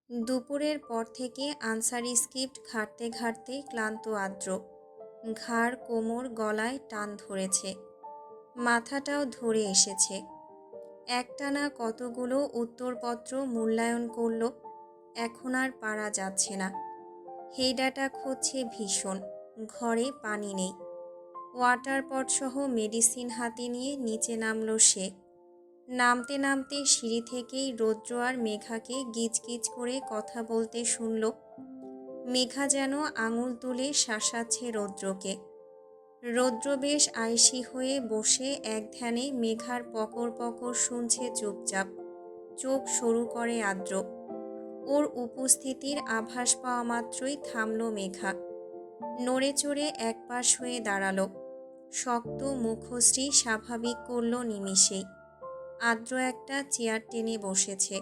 দুপুরের পর থেকে আনসারি স্ক্রিপ্ট ঘাঁটতে ঘাঁটতে ক্লান্ত আদ্র। ঘাড়, কোমর, গলায় টান ধরেছে, মাথাটাও ধরে এসেছে। একটানা কতগুলো উত্তরপত্র মূল্যায়ন করল, এখন আর পারা যাচ্ছে না। হেডাটা খুঁজছে ভীষণ, ঘরে পানি নেই। ওয়াটার পটসহ মেডিসিন হাতে নিয়ে নিচে নামল সে। নামতে নামতে সিঁড়ি থেকেই রৌদ্র আর মেঘাকে গিজগিজ করে কথা বলতে শুনল। মেঘা যেন আঙুল তুলে শাসাচ্ছে রৌদ্রকে। রৌদ্র বেশ আয়েশি হয়ে বসে এক ধ্যানে মেঘার পকর পকর শুনছে চুপচাপ। চোখ সরু করে আদ্র। ওর উপস্থিতির আভাস পাওয়া মাত্রই থামল মেঘা। নড়ে চড়ে একপাশ হয়ে দাঁড়ালো। শক্ত মুখশ্রী স্বাভাবিক করল নিমিষেই। আদ্র একটা চেয়ার টেনে বসেছে।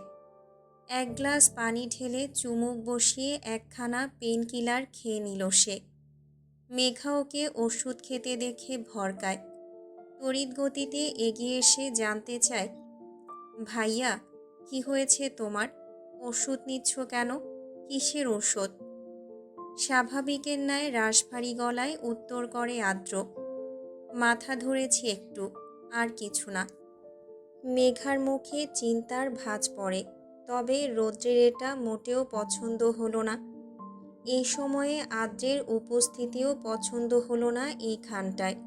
এক গ্লাস পানি ঢেলে চুমুক বসিয়ে একখানা পেনকিলার খেয়ে নিল সে। মেঘা ওকে ওষুধ খেতে দেখে ভরকায়। তড়িৎ গতিতে এগিয়ে এসে জানতে চায়, ভাইয়া, কি হয়েছে তোমার? ওষুধ নিচ্ছ কেন? কিসের ওষুধ? স্বাভাবিকের ন্যায় রাশভারী গলায় উত্তর করে আদ্র, মাথা ধরেছি একটু, আর কিছু না। মেঘার মুখে চিন্তার ভাঁজ পড়ে, তবে রৌদ্রের এটা মোটেও পছন্দ হলো না। এই সময়ে আদ্রের উপস্থিতিও পছন্দ হলো না এইখানটায়।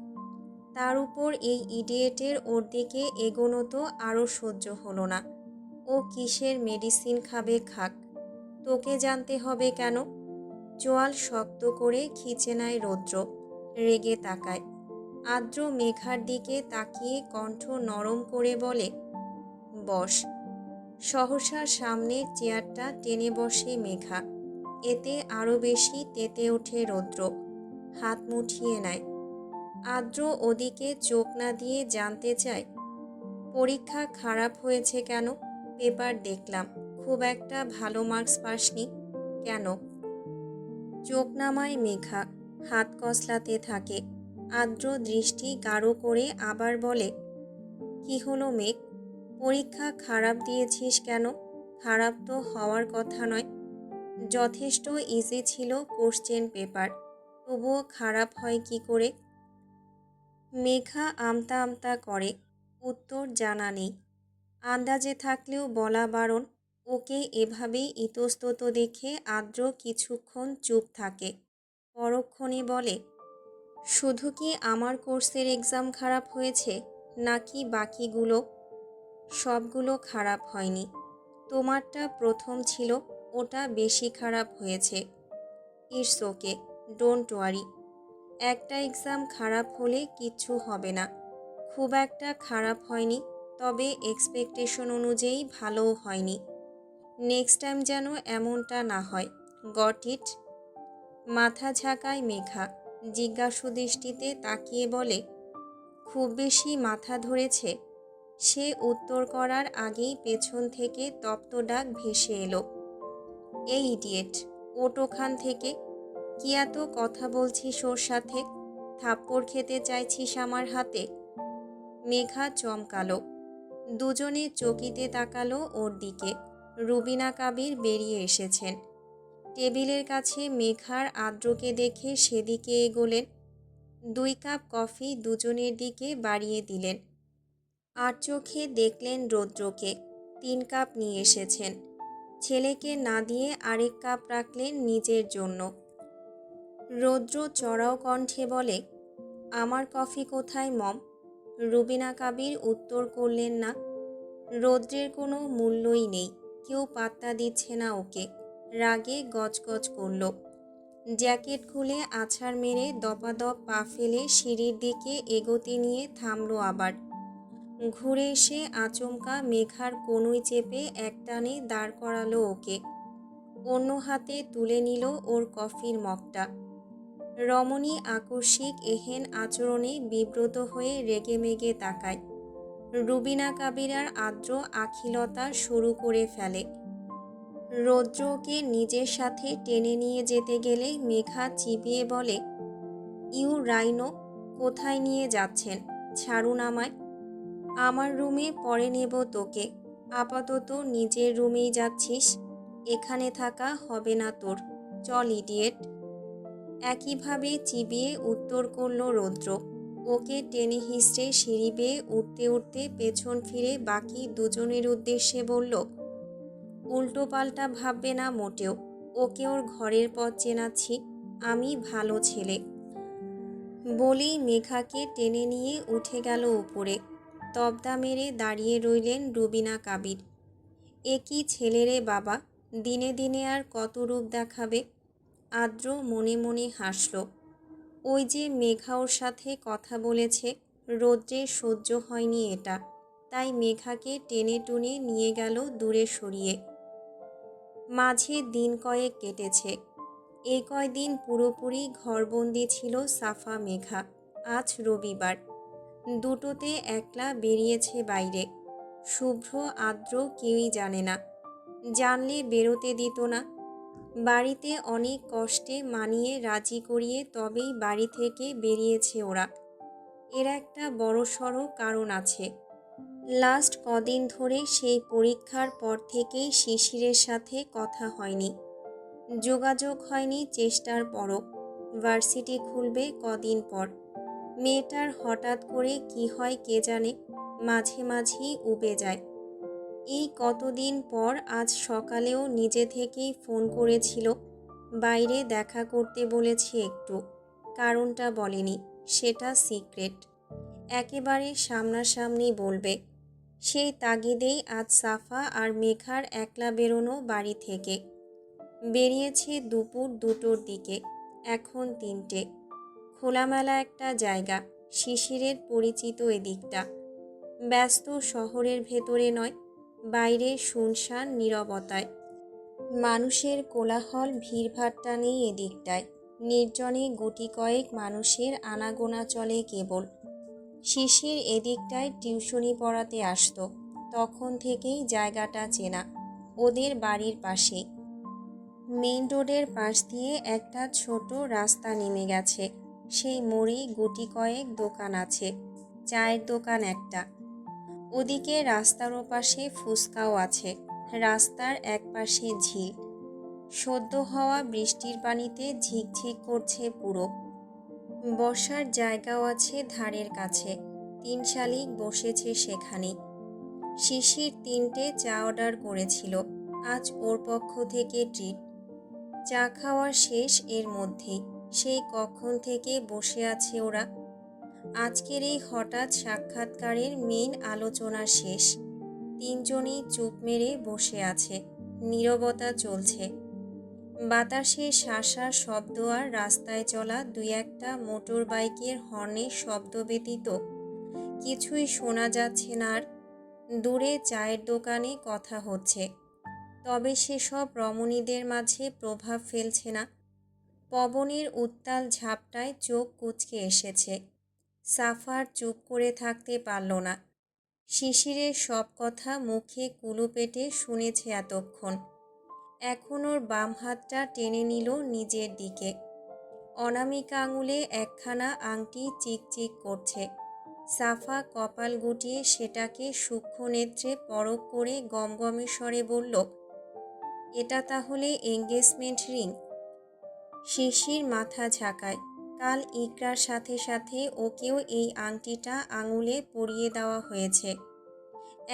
তার উপর এই ইডিয়েটের ওর দিকে এগোনো তো আরও সহ্য হলো না। ও কিসের মেডিসিন খাবে খাক, তোকে জানতে হবে কেন? চোয়াল শক্ত করে খিচে নেয় রৌদ্র, রেগে তাকায়। আদ্র মেঘার দিকে তাকিয়ে কণ্ঠ নরম করে বলে, বস। সহসা সামনের চেয়ারটা টেনে বসে মেঘা। এতে আরও বেশি তেতে ওঠে রৌদ্র, হাত মুঠিয়ে নেয়। আদ্র ওদিকে চোখ না দিয়ে জানতে চায়, পরীক্ষা খারাপ হয়েছে কেন? পেপার দেখলাম, খুব একটা ভালো মার্কস পাসনি কেন? চোখ নামায় মেঘা, হাত কসলাতে থাকে। আদ্র দৃষ্টি গাঢ় করে আবার বলে, কি হলো মেঘ? পরীক্ষা খারাপ দিয়েছিস কেন? খারাপ তো হওয়ার কথা নয়। যথেষ্ট ইজি ছিল কোশ্চেন পেপার, তবুও খারাপ হয় কি করে? মেঘা আমতা আমতা করে, উত্তর জানা নেই। আন্দাজে থাকলেও বলা বারণ। ওকে এভাবেই ইতস্তত দেখে আদ্র কিছুক্ষণ চুপ থাকে। পরক্ষণে বলে, শুধু কি আমার কোর্সের এক্সাম খারাপ হয়েছে, নাকি বাকিগুলো? সবগুলো খারাপ হয়নি। তোমারটা প্রথম ছিল, ওটা বেশি খারাপ হয়েছে। It's okay, don't worry. একটা এক্সাম খারাপ হলে কিচ্ছু হবে না। খুব একটা খারাপ হয়নি, তবে এক্সপেকটেশন অনুযায়ী ভালোও হয়নি। নেক্সট টাইম যেন এমনটা না হয়। Got it? মাথা ঝাঁকায় মেঘা, জিজ্ঞাসু দৃষ্টিতে তাকিয়ে বলে, খুব বেশি মাথা ধরেছে? সে উত্তর করার আগেই পেছন থেকে তপ্ত ডাক ভেসে এলো, এই ইডিয়েট, ওঠ ওখান থেকে। কি এত কথা বলছিস ওর সাথে? থাপ্পড় খেতে চাইছিস আমার হাতে? মেঘা চমকালো। দুজনে চকিতে তাকালো ওর দিকে। রুবিনা কাবির বেরিয়ে এসেছেন। টেবিলের কাছে মেঘার আদ্রকে দেখে সেদিকে এগোলেন। 2 কাপ কফি দুজনের দিকে বাড়িয়ে দিলেন। আর চোখে দেখলেন রৌদ্রকে, 3 কাপ নিয়ে এসেছেন। ছেলেকে না দিয়ে আরেক কাপ রাখলেন নিজের জন্য। রৌদ্র চড়াও কণ্ঠে বলে, আমার কফি কোথায় মম? রুবিনা কাবির উত্তর করলেন না। রৌদ্রের কোনো মূল্যই নেই, কেউ পাত্তা দিচ্ছে না ওকে। রাগে গজগজ করল। জ্যাকেট খুলে আছাড় মেরে দপাদপ পা ফেলে সিঁড়ির দিকে এগোতে নিয়ে থামল আবার। ঘুরে এসে আচমকা মেঘার কনুই চেপে একটানে দাঁড় করালো ওকে। অন্য হাতে তুলে নিল ওর কফির মগটা। রমণী আকস্মিক এহেন আচরণে বিব্রত হয়ে রেগেমেগে তাকায়। রুবিনা কাবির আর আদ্র আখিলতা শুরু করে ফেলে। রৌদ্রকে নিজের সাথে টেনে নিয়ে যেতে গেলে মেঘা চিবিয়ে বলে, ইউ রাইনো, কোথায় নিয়ে যাচ্ছেন? ছাড়ুন আমায়। আমার রুমে পরে নেব তোকে, আপাতত নিজের রুমেই যাচ্ছিস? এখানে থাকা হবে না তোর, চল ইডিয়েট। একইভাবে চিবিয়ে উত্তর করল রৌদ্র। ওকে টেনে হিঁচড়ে সিঁড়ি বেয়ে উঠতে উঠতে পেছন ফিরে বাকি দুজনের উদ্দেশ্যে বলল, উল্টো পাল্টা ভাববে না মোটেও, ওকে ওর ঘরের পথ চেনাচ্ছি, আমি ভালো ছেলে। বলেই মেঘাকে টেনে নিয়ে উঠে গেল উপরে। তবদা মেরে দাঁড়িয়ে রইলেন রুবিনা কাবির। এ কি ছেলে রে বাবা, দিনে দিনে আর কত রূপ দেখাবে। আদ্র মনে মনে হাসল। ওই যে মেঘা ওর সাথে কথা বলেছে, রৌদ্রের সহ্য হয়নি এটা, তাই মেঘাকে টেনে টুনে নিয়ে গেল দূরে সরিয়ে। মাঝে দিন কয়েক কেটেছে। এই কয়দিন পুরোপুরি ঘরবন্দি ছিল সাফা মেঘা। আজ রবিবার, দুটোতে একলা বেরিয়েছে বাইরে। শুভ্র আদ্র কেউই জানে না, জানলে বেরোতে দিত না। বাড়িতে অনেক কষ্টে মানিয়ে রাজি করিয়ে তবেই বাড়ি থেকে বেরিয়েছে ওরা। এর একটা বড়সড় কারণ আছে। লাস্ট কদিন ধরে সেই পরীক্ষার পর থেকেই শিশিরের সাথে কথা হয়নি, যোগাযোগ হয়নি চেষ্টার পরও। ভার্সিটি খুলবে কদিন পর। মেয়েটার হঠাৎ করে কি হয় কে জানে, মাঝে মাঝেই উবে যায়। এই কতদিন পর আজ সকালেও নিজে থেকেই ফোন করেছিল, বাইরে দেখা করতে বলেছে একটু। কারণটা বলেনি, সেটা সিক্রেট, একেবারে সামনাসামনি বলবে। সেই তাগিদেই আজ সাফা আর মেঘার একলা বেরোনো বাড়ি থেকে। বেরিয়েছে দুপুর 2টোর দিকে, এখন 3টে। খোলামেলা একটা জায়গা, শিশিরের পরিচিত এদিকটা। ব্যস্ত শহরের ভেতরে নয়, বাইরে শুনশান নীরবতায়। মানুষের কোলাহল ভিড়ভাট্টা নেই এদিকটায়। নির্জনে গুটি কয়েক মানুষের আনাগোনা চলে কেবল। শিশির এদিকটায় টিউশনি পড়াতে আসতো, তখন থেকেই জায়গাটা চেনা, ওদের বাড়ির পাশেই। মেইন রোডের পাশ দিয়ে একটা ছোট রাস্তা নেমে গেছে। সেই মোড়ে গুটি কয়েক দোকান আছে, চায়ের দোকান একটা। ওদিকে রাস্তার ওপাশে ফুচকাও আছে। রাস্তার একপাশে ঝিল, সদ্য হওয়া বৃষ্টির পানিতে ঝিকঝিক করছে পুরো। বসার জায়গাও আছে ধারের কাছে, 3 শালিক বসেছে সেখানে। শিশির 3টে চা অর্ডার করেছিল, আজ ওর পক্ষ থেকে ট্রিট। চা খাওয়া শেষ এর মধ্যেই, সেই কখন থেকে বসে আছে ওরা। আজকের এই হঠাৎ সাক্ষাৎকারের মেইন আলোচনা শেষ। 3জনেই চুপ মেরে বসে আছে, নীরবতা চলছে। বাতাসে শাঁসা শব্দ আর রাস্তায় চলা 2-1টা মোটর বাইকের হর্নের শব্দ ব্যতীত কিছুই শোনা যাচ্ছে না আর। দূরে চায়ের দোকানে কথা হচ্ছে, তবে সেসব রমণীদের মাঝে প্রভাব ফেলছে না। পবনের উত্তাল ঝাপটায় চোখ কুঁচকে এসেছে। সাফার চুপ করে থাকতে পারল না। শিশিরের সব কথা মুখে কুলু পেটে শুনেছে এতক্ষণ। এখন ওর বাম হাতটা টেনে নিল নিজের দিকে। অনামিকা আঙুলে একখানা আংটি চিকচিক করছে। সাফা কপাল গুটিয়ে সেটাকে সূক্ষ্ম নেত্রে পরখ করে গমগমে স্বরে বলল, এটা তাহলে এঙ্গেজমেন্ট রিং? শিশির মাথা ঝাঁকায়। কাল ইকরার সাথে সাথে ওকেও এই আংটিটা আঙুলে পরিয়ে দেওয়া হয়েছে।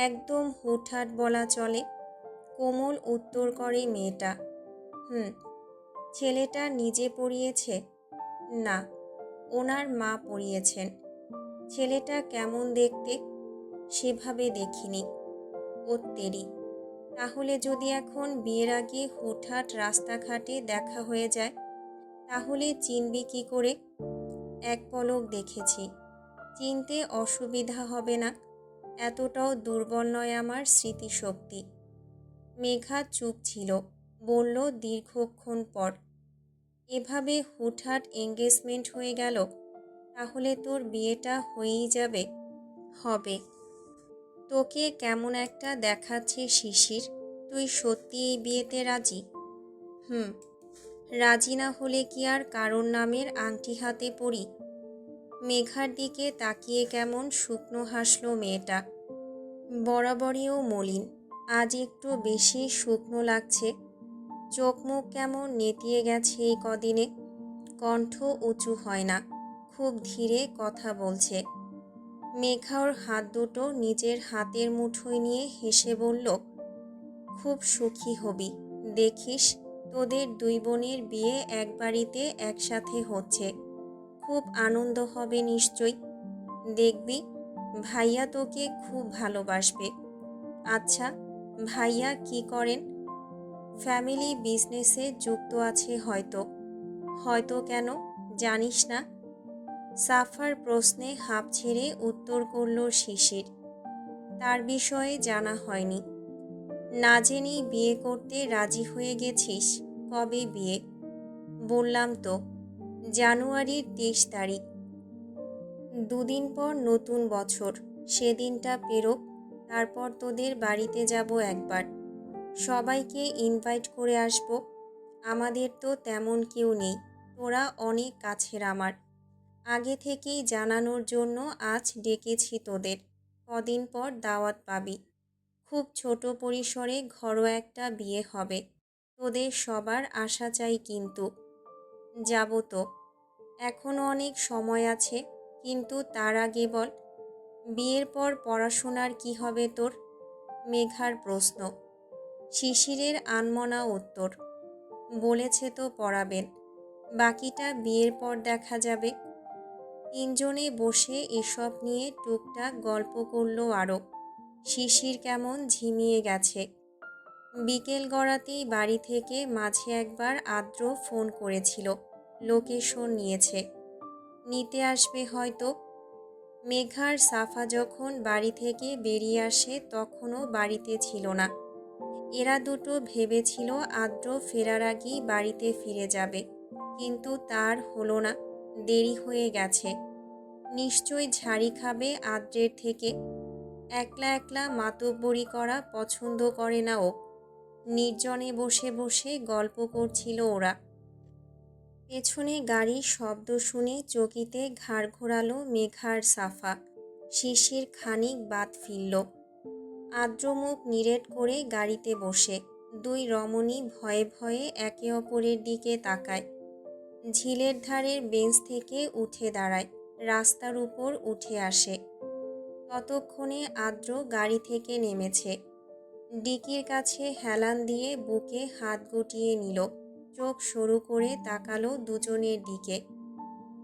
একদম হুটহাট বলা চলে। কোমল উত্তর করে মেয়েটা, ছেলেটা নিজে পরিয়েছে? না, ওনার মা পরিয়েছেন। ছেলেটা কেমন দেখতে? সেভাবে দেখিনি। ওত্তেরি, তাহলে যদি এখন বিয়ের আগে হুটহাট রাস্তাঘাটে দেখা হয়ে যায়, তাহলে চিনবি কি করে? এক পলক দেখেছি, চিনতে অসুবিধা হবে না। এতটাও দুর্বল নয় আমার স্মৃতিশক্তি। মেঘা চুপ ছিল, বলল দীর্ঘক্ষণ পর, এভাবে হুটহাট এঙ্গেজমেন্ট হয়ে গেল? তাহলে তোর বিয়েটা হয়েই যাবে? হবে। তোকে কেমন একটা দেখাচ্ছে শিশির, তুই সত্যি এই বিয়েতে রাজি? রাজি না হলে কি আর কারোর নামের আংটি হাতে পরি? মেঘার দিকে তাকিয়ে কেমন শুকনো হাসল মেয়েটা। বরাবরইও মলিন, আজ একটু বেশি শুকনো লাগছে। চোখ মুখ কেমন নেতিয়ে গেছে এই কদিনে। কণ্ঠ উঁচু হয় না, খুব ধীরে কথা বলছে। মেঘা ওর হাত দুটো নিজের হাতের মুঠোয় নিয়ে হেসে বলল, খুব সুখী হবি, দেখিস তোদের দুই বোনের বিয়ে এক বাড়িতে একসাথে হচ্ছে। খুব আনন্দ হবে নিশ্চয়ই। দেখবি ভাইয়া তোকে খুব ভালোবাসবে। আচ্ছা, ভাইয়া কি করেন? ফ্যামিলি বিজনেসে যুক্ত আছে হয়তো। হয়তো কেন, জানিস না? সাফার প্রশ্নে হাঁপ ছেড়ে উত্তর করল শিশির, তার বিষয়ে জানা হয়নি। না জেনেই বিয়ে করতে রাজি হয়ে গেছিস? কবে বিয়ে? বললাম তো, জানুয়ারির 23 তারিখ। দুদিন পর নতুন বছর, সেদিনটা পেরোক, তারপর তোদের বাড়িতে যাব একবার। সবাইকে ইনভাইট করে আসব। আমাদের তো তেমন কেউ নেই, তোরা অনেক কাছের আমার। আগে থেকেই জানানোর জন্য আজ ডেকেছি তোদের। কদিন পর দাওয়াত পাবি। খুব ছোট পরিসরে ঘরোয়া একটা বিয়ে হবে। তোদের সবার আশা চাই কিন্তু। যাব তো, এখনও অনেক সময় আছে, কিন্তু তার আগে বল, বিয়ের পর পড়াশোনার কি হবে তোর? মেঘার প্রশ্ন। শিশিরের আনমনা উত্তর, বলেছে তো পড়াবেন, বাকিটা বিয়ের পর দেখা যাবে। তিনজনে বসে এসব নিয়ে টুকটাক গল্প করল আরও। শিশির কেমন ঝিমিয়ে গেছে। বিকেল গড়াতেই বাড়ি থেকে মাঝে একবার আদ্র ফোন করেছিল, লোকেশন নিয়েছে, নিতে আসবে হয়তো। মেঘার সাফা যখন বাড়ি থেকে বেরিয়ে আসে তখনও বাড়িতে ছিল না। এরা দুটো ভেবেছিল আদ্র ফেরার আগেই বাড়িতে ফিরে যাবে, কিন্তু তার হলো না, দেরি হয়ে গেছে। নিশ্চয় ঝাড়ি খাবে আদ্রের থেকে। একলা একলা মাতব্বরি করা পছন্দ করে না ও। নির্জনে বসে বসে গল্প করছিল ওরা। পেছনে গাড়ির শব্দ শুনে চকিতে ঘাড় ঘোরালো মেঘার সাফা। শিশির খানিক বাদ ফিরল। আদ্র মুখ নিরেট করে গাড়িতে বসে। দুই রমণী ভয়ে ভয়ে একে অপরের দিকে তাকায়। ঝিলের ধারের বেঞ্চ থেকে উঠে দাঁড়ায়, রাস্তার উপর উঠে আসে। ততক্ষণে আদ্র গাড়ি থেকে নেমেছে। ডিকির কাছে হেলান দিয়ে বুকে হাত গুটিয়ে নিল। চোখ সরু করে তাকালো দুজনের দিকে।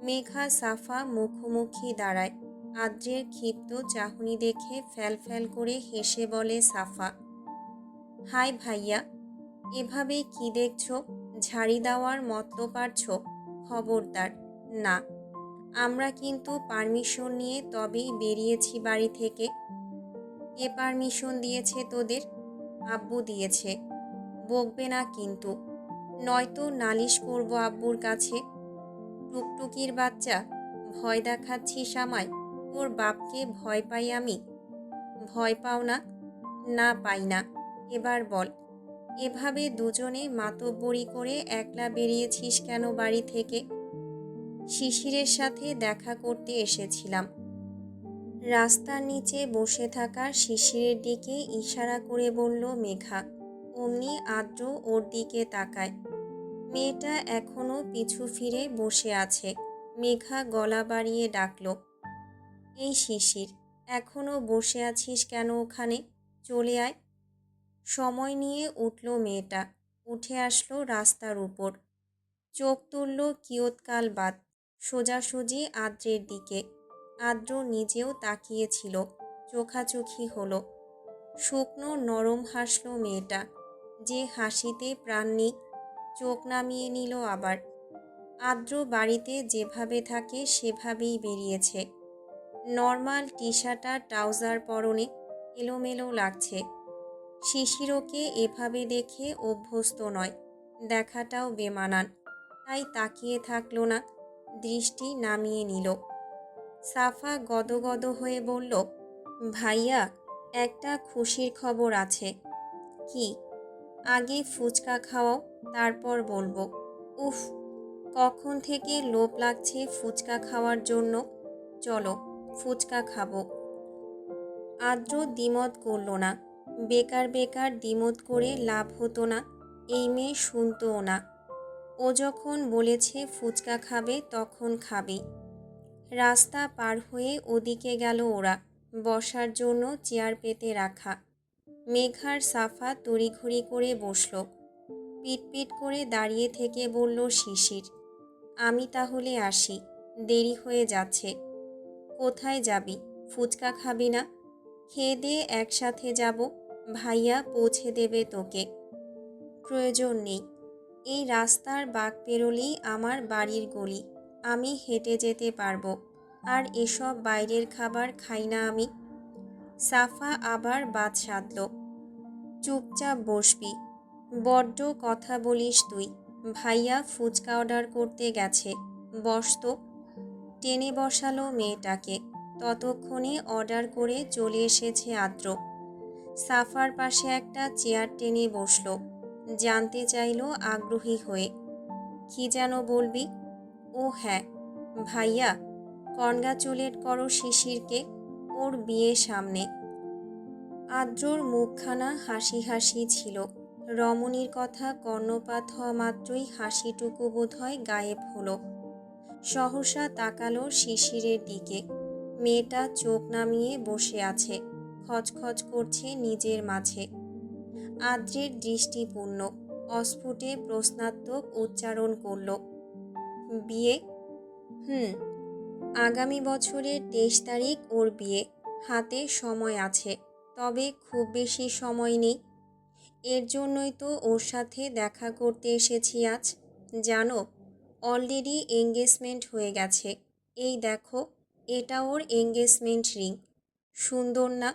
মেঘা সাফা মুখোমুখি দাঁড়ায়। আদ্রের ক্ষিপ্ত চাহনি দেখে ফ্যাল ফ্যাল করে হেসে বলে সাফা, হাই ভাইয়া, এভাবে কি দেখছো? ঝাড়ি দেওয়ার মতলব পারছো? খবরদার না, আমরা কিন্তু পারমিশন নিয়ে তবেই বেরিয়েছি বাড়ি থেকে। কে পারমিশন দিয়েছে তোদের? আব্বু দিয়েছে। বকবে না কিন্তু, নয়তো নালিশ করব আব্বুর কাছে। টুকটুকির বাচ্চা, ভয় দেখাচ্ছিস আমায়? তোর বাপকে ভয় পাই আমি? ভয় পাও না? না পাই না। এবার বল, এভাবে দুজনে মাতব্বরি করে একলা বেরিয়েছিস কেন বাড়ি থেকে? শিশিরের সাথে দেখা করতে এসেছিলাম। রাস্তার নিচে বসে থাকা শিশিরের দিকে ইশারা করে বলল মেঘা। অমনি আদ্র ওর দিকে তাকায়। মেয়েটা এখনো পিছু ফিরে বসে আছে। মেঘা গলা বাড়িয়ে ডাকল, এই শিশির, এখনো বসে আছিস কেন ওখানে? চলে আয়। সময় নিয়ে উঠল মেয়েটা, উঠে আসলো রাস্তার উপর। চোখ তুলল কিয়ৎকাল বাদ, সোজাসুজি আদ্রের দিকে। আদ্র নিজেও তাকিয়েছিল, চোখাচোখি হলো। শুকনো নরম হাসল মেয়েটা, যে হাসিতে প্রাণ নেই। চোখ নামিয়ে নিল আবার। আদ্র বাড়িতে যেভাবে থাকে সেভাবেই বেরিয়েছে। নর্মাল টি শার্ট আর ট্রাউজার পরনে, এলোমেলো লাগছে। শিশিরকে এভাবে দেখে অভ্যস্ত নয়, দেখাটাও বেমানান, তাই তাকিয়ে থাকলো না, দৃষ্টি নামিয়ে নিল। সাফা গদগদ হয়ে বলল, ভাইয়া, একটা খুশির খবর আছে। কি? আগে ফুচকা খাওয়াও, তারপর বলবো। উফ, কখন থেকে লোভ লাগছে ফুচকা খাওয়ার জন্য। চলো, ফুচকা খাবো। আদ্র দ্বিমত করল না। বেকার বেকার দ্বিমত করে লাভ হতো না। এই মেয়ে শুনতও না। ও যখন বলেছে ফুচকা খাবে তখন খাবি। রাস্তা পার হয়ে ওদিকে গেল ওরা, বসার জন্য চেয়ার পেতে রাখা। মেঘার সাফা তড়িঘড়ি করে বসল। পিটপিট করে দাঁড়িয়ে থেকে বলল শিশির, আমি তাহলে আসি, দেরি হয়ে যাচ্ছে। কোথায় যাবি? ফুচকা খাবি না? খেয়ে দিয়ে একসাথে যাব, ভাইয়া পৌঁছে দেবে তোকে। প্রয়োজন নেই, এই রাস্তার বাঁক পেরোলেই আমার বাড়ির গলি, আমি হেঁটে যেতে পারবো। আর এসব বাইরের খাবার খাই না আমি। সাফা আবার বাদ সাধল, চুপচাপ বসবি, বড্ড কথা বলিস তুই। ভাইয়া ফুচকা অর্ডার করতে গেছে, বস তো। টেনে বসালো মেয়েটাকে। ততক্ষণে অর্ডার করে চলে এসেছে আদ্র। সাফার পাশে একটা চেয়ার টেনে বসলো। জানতে চাইল আগ্রহী হয়ে, কি যেন বলবি? ও হ্যাঁ, ভাইয়া কনগ্রাচুলেট করো শিশিরকে, ওর বিয়ে সামনে। আদ্রর মুখখানা হাসি হাসি ছিল। রমণীর কথা কর্ণপাত হওয়া মাত্রই হাসিটুকু বোধহয় গায়েব হলো। সহসা তাকালো শিশিরের দিকে। মেয়েটা চোখ নামিয়ে বসে আছে, খচখচ করছে নিজের মাঝে। আদ্রের দৃষ্টিপূর্ণ, অস্ফুটে প্রশ্নাত্মক উচ্চারণ করল, বিয়ে? হুম, আগামী বছরের 23 তারিখ ওর বিয়ে। হাতে সময় আছে, তবে খুব বেশি সময় নেই। এর জন্যই তো ওর সাথে দেখা করতে এসেছি আজ। জানো, অলরেডি এঙ্গেজমেন্ট হয়ে গেছে। এই দেখো, এটা ওর এঙ্গেজমেন্ট রিং। সুন্দর না?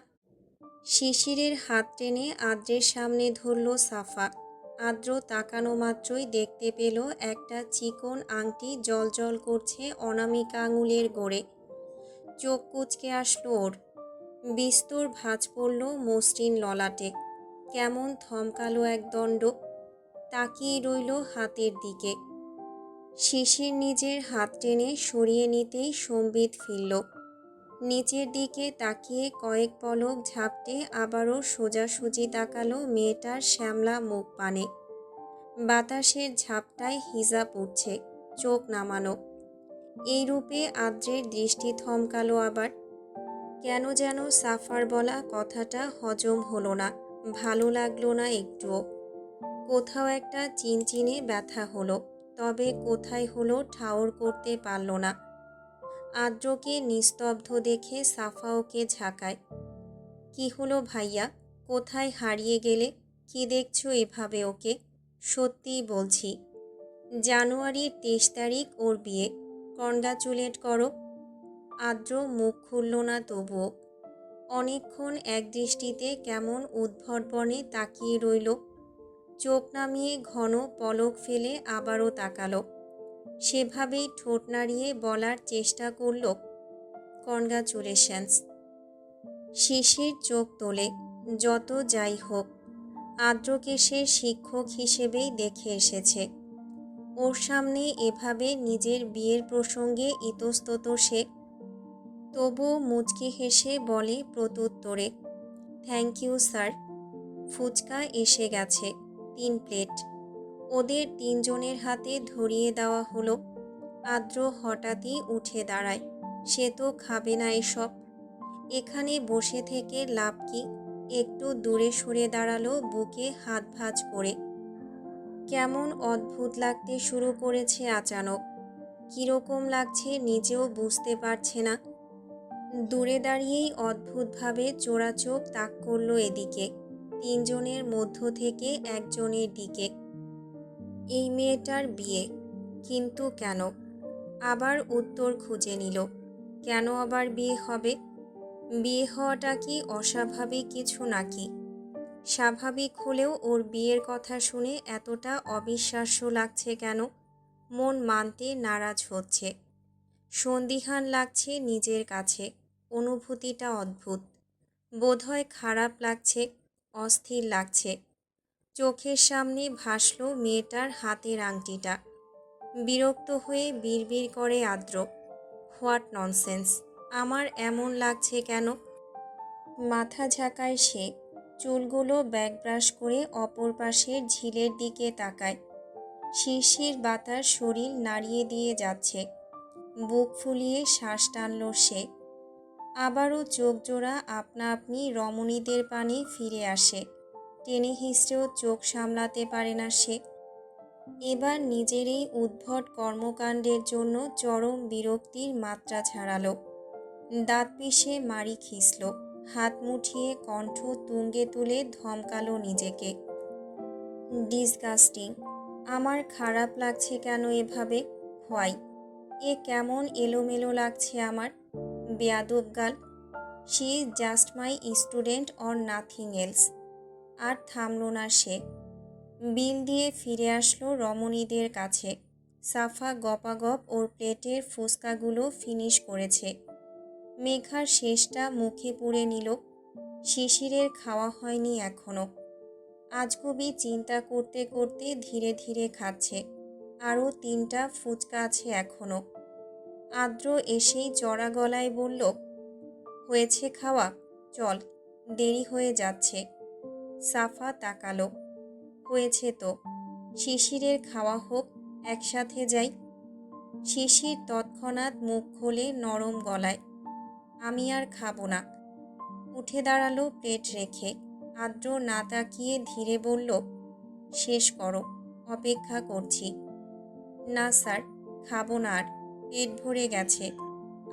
শিশিরের হাত টেনে আদ্রের সামনে ধরল সাফা। আদ্র তাকানো মাত্রই দেখতে পেল একটা চিকন আংটি জ্বলজ্বল করছে অনামিকা আঙুলের গোড়ে। চোখ কুঁচকে আসলো ওর। বিস্তর ভাঁজ পড়ল মসৃণ ললাটে। কেমন থমকালো এক দণ্ড। তাকিয়ে রইল হাতের দিকে। শিশির নিজের হাত টেনে সরিয়ে নিতেই সম্বিত ফিরল। নিচের দিকে তাকিয়ে কয়েক পলক ঝাপটে আবারও সোজাসুজি তাকালো মেয়েটার শ্যামলা মুখ পানে। বাতাসের ঝাপটায় হিজাব উঠছে, চোখ নামানো। এই রূপে আদ্রের দৃষ্টি থমকালো আবার। কেন যেন সাফার বলা কথাটা হজম হলো না, ভালো লাগলো না একটুও। কোথাও একটা চিনচিনে ব্যথা হলো, তবে কোথায় হলো ঠাউর করতে পারল না। আদ্রকে নিস্তব্ধ দেখে সাফা ওকে ঝাঁকায়। কি হলো ভাইয়া, কোথায় হারিয়ে গেলে? কি দেখছো এভাবে ওকে? সত্যিই বলছি, জানুয়ারির 23 তারিখ ওর বিয়ে, কনগ্রাচুলেট করো। আদ্র মুখ খুলল না তবুও। অনেকক্ষণ এক দৃষ্টিতে কেমন উদ্ভটবনে তাকিয়ে রইল। চোখ নামিয়ে ঘন পলক ফেলে আবারও তাকালো। সেভাবেই ঠোঁট নাড়িয়ে বলার চেষ্টা করল, কনগ্রাচুলেশনস। শিশির চোখ তোলে। যত যাই হোক, আদ্রকে সে শিক্ষক হিসেবেই দেখে এসেছে। ওর সামনে এভাবে নিজের বিয়ের প্রসঙ্গে ইতস্তত সে। তবুও মুচকি হেসে বলে প্রত্যুত্তরে, থ্যাংক ইউ স্যার। ফুচকা এসে গেছে, 3 প্লেট। ওদের 3 জনের হাতে ধরিয়ে দেওয়া হলো। আদ্র হঠাৎই উঠে দাঁড়ায়। সে তো খাবে না এসব। এখানে বসে থেকে লাভ কি? একটু দূরে সরে দাঁড়ালো বুকে হাত ভাঁজ করে। কেমন অদ্ভুত লাগতে শুরু করেছে আচানক। কীরকম লাগছে নিজেও বুঝতে পারছে না। দূরে দাঁড়িয়েই অদ্ভুতভাবে চোরাচোখ তাক করল এদিকে, 3 জনের মধ্য থেকে একজনের দিকে। এই মেয়েটার বিয়ে, কিন্তু কেন? আবার উত্তর খুঁজে নিল। কেন আবার বিয়ে হবে? বিয়ে হওয়াটা কি অস্বাভাবিক কিছু নাকি? স্বাভাবিক হলেও ওর বিয়ের কথা শুনে এতটা অবিশ্বাস্য লাগছে কেন? মন মানতে নারাজ হচ্ছে। সন্দিহান লাগছে নিজের কাছে। অনুভূতিটা অদ্ভুত। বোধহয় খারাপ লাগছে, অস্থির লাগছে। চোখের সামনে ভাসল মেয়েটার হাতের আংটিটা। বিরক্ত হয়ে বিড়বিড় করে আদ্র, হোয়াট ননসেন্স! আমার এমন লাগছে কেন? মাথা ঝাঁকায় সে। চুলগুলো ব্যাকব্রাশ করে অপর পাশের ঝিলের দিকে তাকায়। শিরশির বাতাস শরীর নাড়িয়ে দিয়ে যাচ্ছে। বুক ফুলিয়ে শ্বাস টানল সে। আবারও চোখ জোড়া আপনা আপনি রমণীদের পানে ফিরে আসে। টেনে হিঁচড়েও চোখ সামলাতে পারে না সে। এবার নিজের এই উদ্ভট কর্মকাণ্ডের জন্য চরম বিরক্তির মাত্রা ছাড়ালো। দাঁত পিষে মাড়ি খিঁচল। হাত মুঠিয়ে কণ্ঠ তুঙ্গে তুলে ধমকালো নিজেকে। ডিসগাস্টিং। আমার খারাপ লাগছে কেন এভাবে? হোয়াই? এ কেমন এলোমেলো লাগছে আমার। বেয়াদব গাল। She is just my student or nothing else. আর থামল না সে। বিল দিয়ে ফিরে আসলো রমণীদের কাছে। সাফা গপাগপ ওর প্লেটের ফুচকাগুলো ফিনিশ করেছে। মেঘার শেষটা মুখে পুরে নিল। শিশিরের খাওয়া হয়নি এখনো। আজগুবি চিন্তা করতে করতে ধীরে ধীরে খাচ্ছে। আরও 3টা ফুচকা আছে এখনো। আদ্র এসেই চড়া গলায় বলল, হয়েছে খাওয়া? চল, দেরি হয়ে যাচ্ছে। সাফা তাকালো। হয়েছে তো। শিশিরের খাওয়া হোক, একসাথে যাই। শিশির তৎক্ষণাৎ মুখ খোলে নরম গলায়, আমি আর খাবো না। উঠে দাঁড়ালো প্লেট রেখে। আদ্র না তাকিয়ে ধীরে বলল, শেষ করো, অপেক্ষা করছি। না স্যার, খাবো না আর, পেট ভরে গেছে।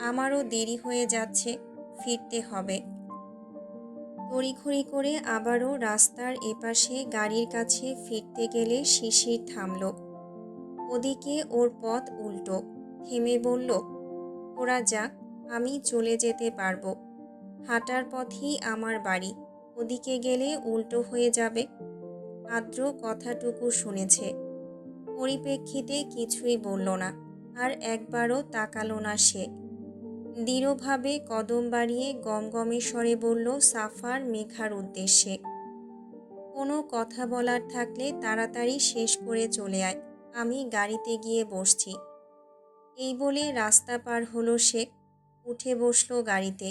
আমারও দেরি হয়ে যাচ্ছে, ফিরতে হবে। তড়িঘড়ি করে আবারও রাস্তার এপাশে গাড়ির কাছে ফিরতে গেলে শিশির থামল। ওদিকে ওর পথ উল্টো। থেমে বলল, তোরা যা, আমি চলে যেতে পারবো। হাঁটার পথেই আমার বাড়ি, ওদিকে গেলে উল্টো হয়ে যাবে। আদ্র কথাটুকু শুনেছে। পরিপ্রেক্ষিতে কিছুই বলল না, আর একবারও তাকালো না সে। দৃঢ়ভাবে কদম বাড়িয়ে গমগমে স্বরে বলল সাফার মেঘার উদ্দেশ্যে, কোনো কথা বলার থাকলে তাড়াতাড়ি শেষ করে চলে আয়, আমি গাড়িতে গিয়ে বসছি। এই বলে রাস্তা পার হলো সে। উঠে বসলো গাড়িতে।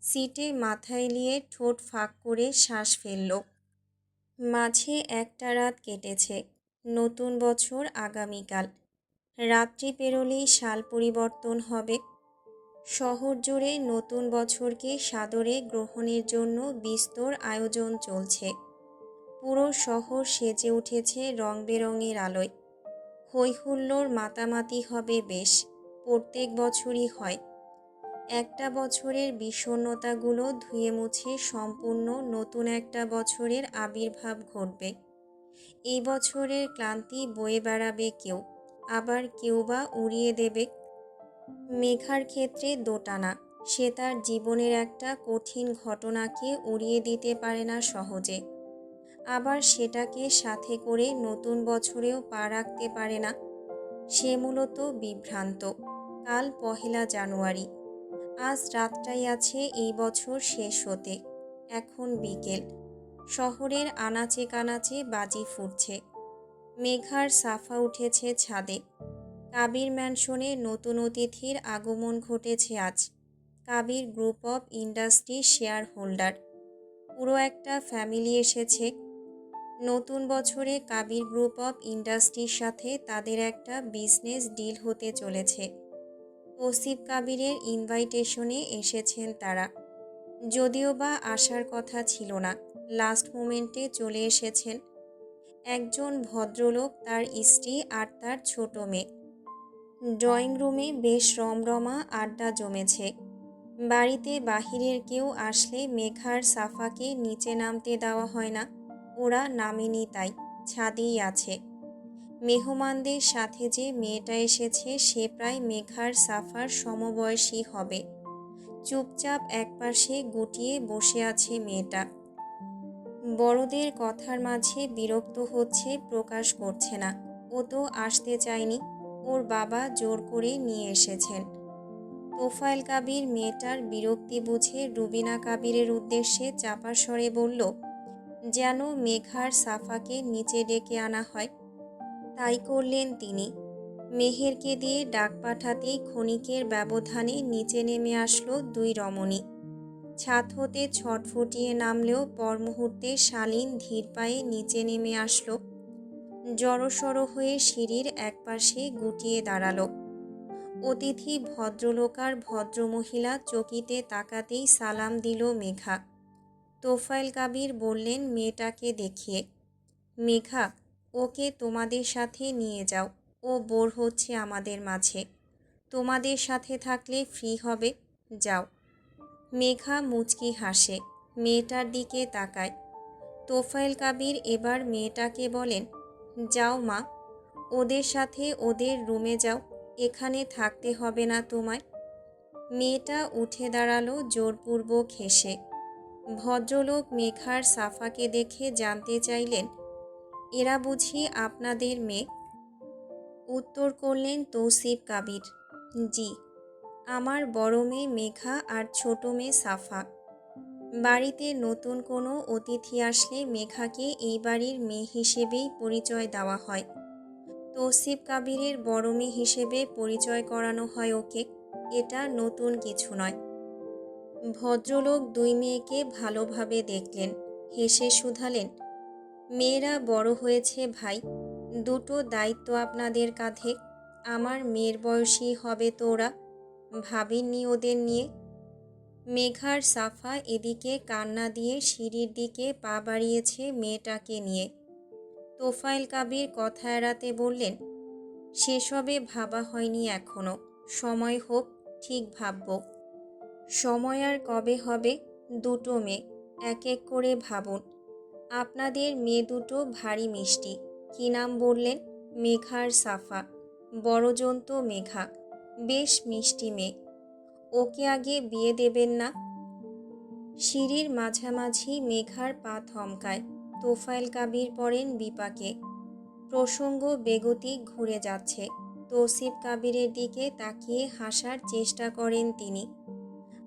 সিটে মাথা এলিয়ে ঠোঁট ফাঁক করে শ্বাস ফেলল। মাঝে একটা রাত কেটেছে। নতুন বছর আগামীকাল। রাত্রি পেরোলেই সাল পরিবর্তন হবে। শহর জুড়ে নতুন বছরকে সাদরে গ্রহণের জন্য বিস্তর আয়োজন চলছে। পুরো শহর সেজে উঠেছে রং বেরঙের আলোয়। হইহুল্লোড় মাতামাতি হবে বেশ, প্রত্যেক বছরই হয়। একটা বছরের বিষণ্ণতাগুলো ধুয়ে মুছে সম্পূর্ণ নতুন একটা বছরের আবির্ভাব ঘটবে। এই বছরের ক্লান্তি বয়ে বেড়াবে কেউ, আবার কেউ বা উড়িয়ে দেবে। মেঘার ক্ষেত্রে দোটানা। সে তার জীবনের একটা কঠিন ঘটনাকে উড়িয়ে দিতে পারে না সহজে, আবার সেটাকে সাথে করে নতুন বছরেও পা রাখতে পারে না। সে মূলত বিভ্রান্ত। কাল 1 জানুয়ারি। আজ রাতটাই আছে এই বছর শেষ হতে। এখন বিকেল। শহরের আনাচে কানাচে বাজি ফুটছে। মেঘার সাফা উঠেছে ছাদে। কাবির ম্যানশনে নতুন অতিথির আগমন ঘটেছে আজ। কাবির গ্রুপ অফ ইন্ডাস্ট্রির শেয়ার হোল্ডার। পুরো একটা ফ্যামিলি এসেছে। নতুন বছরে কাবির গ্রুপ অফ ইন্ডাস্ট্রির সাথে তাদের একটা বিজনেস ডিল হতে চলেছে। তৌসিফ কাবিরের ইনভাইটেশনে এসেছেন তারা। যদিও বা আসার কথা ছিল না, লাস্ট মোমেন্টে চলে এসেছেন। একজন ভদ্রলোক, তার স্ত্রী আর তার ছোট মেয়ে। ড্রয়িং রুমে বেশ রমরমা আড্ডা জমেছে। বাড়িতে বাহিরের কেউ আসলে মেঘার সাফাকে নিচে নামতে দেওয়া হয় না। ওরা নামেনি, তাই ছাদেই আছে। মেহমানদের সাথে যে মেয়েটা এসেছে সে প্রায় মেঘার সাফার সমবয়সী হবে। চুপচাপ একপাশে গুটিয়ে বসে আছে মেয়েটা। বড়দের কথার মাঝে বিরক্ত হচ্ছে, প্রকাশ করছে না। ও তো আসতে চায়নি, ওর বাবা জোর করে নিয়ে এসেছেন। তোফায়েল কাবির মেয়েটার বিরক্তি বুঝে রুবিনা কাবিরের উদ্দেশ্যে চাপা স্বরে বলল, যেন মেঘার সাফাকে নিচে ডেকে আনা হয়। তাই করলেন তিনি। মেহেরকে দিয়ে ডাক পাঠাতেই ক্ষণিকের ব্যবধানে নিচে নেমে আসলো 2 রমণী। ছাদ হতে ছটফটিয়ে নামলেও পর মুহূর্তে শালীন ধীর পায়ে নিচে নেমে আসলো। জড়সড় হয়ে সিঁড়ির একপাশে গুটিয়ে দাঁড়ালো। অতিথি ভদ্রলোক আর ভদ্রমহিলা চকিতে তাকাতেই সালাম দিল মেঘা। তোফায়েল কাবির বললেন মেয়েটাকে দেখিয়ে, মেঘা, ওকে তোমাদের সাথে নিয়ে যাও, ও বোর হচ্ছে আমাদের মাঝে। তোমাদের সাথে থাকলে ফ্রি হবে, যাও। মেঘা মুচকি হাসে, মেয়েটার দিকে তাকায়। তোফায়েল কাবির এবার মেয়েটাকে বলেন, যাও মা, ওদের সাথে ওদের রুমে যাও, এখানে থাকতে হবে না তোমায়। মেয়েটা উঠে দাঁড়ালো জোরপূর্বক হেসে। ভদ্রলোক মেঘার সাফাকে দেখে জানতে চাইলেন, এরা বুঝি আপনাদের মেয়ে? উত্তর করলেন তৌসিফ কাবির, জি, আমার বড় মেয়ে মেঘা আর ছোট মেয়ে সাফা। বাড়িতে নতুন কোনো অতিথি আসলে মেঘাকে এই বাড়ির মেয়ে হিসেবেই পরিচয় দেওয়া হয়। তৌসিফ কাবিরের বড় মেয়ে হিসেবে পরিচয় করানো হয় ওকে, এটা নতুন কিছু নয়। ভদ্রলোক দুই মেয়েকে ভালোভাবে দেখলেন, হেসে শুধালেন, মেয়েরা বড় হয়েছে ভাই, দুটো দায়িত্ব আপনাদের কাঁধে। আমার মেয়ের বয়সী হবে তো ওরা, ভাবিনি ওদের নিয়ে? মেঘার সাফা এদিকে কান্না দিয়ে সিঁড়ির দিকে পা বাড়িয়েছে মেয়েটাকে নিয়ে। তোফায়েল কাবির কথা এড়াতে বললেন, সেসবে ভাবা হয়নি এখনো, সময় হোক, ঠিক ভাবব। সময় আর কবে হবে? দুটো মেয়ে, এক এক করে ভাবুন। আপনাদের মেয়ে দুটো ভারী মিষ্টি। কী নাম বললেন? মেঘার সাফা। বড়জন তো মেঘা, বেশ মিষ্টি মেয়ে। ওকে আগে বিয়ে দেবেন না? সিঁড়ির মাঝামাঝি মেঘার পা থমকায়। তোফায়েল কাবির পড়েন বিপাকে। প্রসঙ্গ বেগতিক ঘুরে যাচ্ছে। তৌসিফ কাবিরের দিকে তাকিয়ে হাসার চেষ্টা করেন তিনি।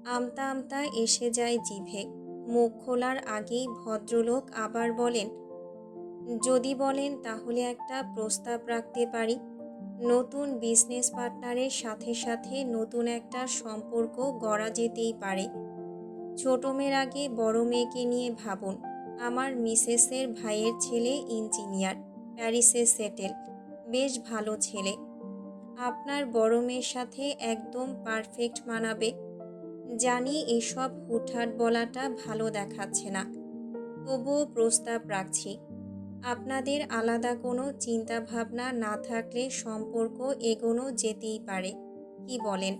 আমতা আমতা এসে যায় জিভে। মুখ খোলার আগেই ভদ্রলোক আবার বলেন, যদি বলেন তাহলে একটা প্রস্তাব রাখতে পারি। নতুন বিজনেস পার্টনারের সাথে সাথে নতুন একটা সম্পর্ক গড়া যেতেই পারে। ছোট মেয়ের আগে বড় মেয়েকে নিয়ে ভাবুন। আমার মিসেসের ভাইয়ের ছেলে ইঞ্জিনিয়ার, প্যারিসে সেটেল, বেশ ভালো ছেলে। আপনার বড় মেয়ের সাথে একদম পারফেক্ট মানাবে। জানি এসব হুটহাট বলাটা ভালো দেখাচ্ছে না, তবুও প্রস্তাব রাখছি। আপনাদের আলাদা কোনো চিন্তাভাবনা না থাকলে সম্পর্ক এগোনো যেতেই পারে, কি বলেন?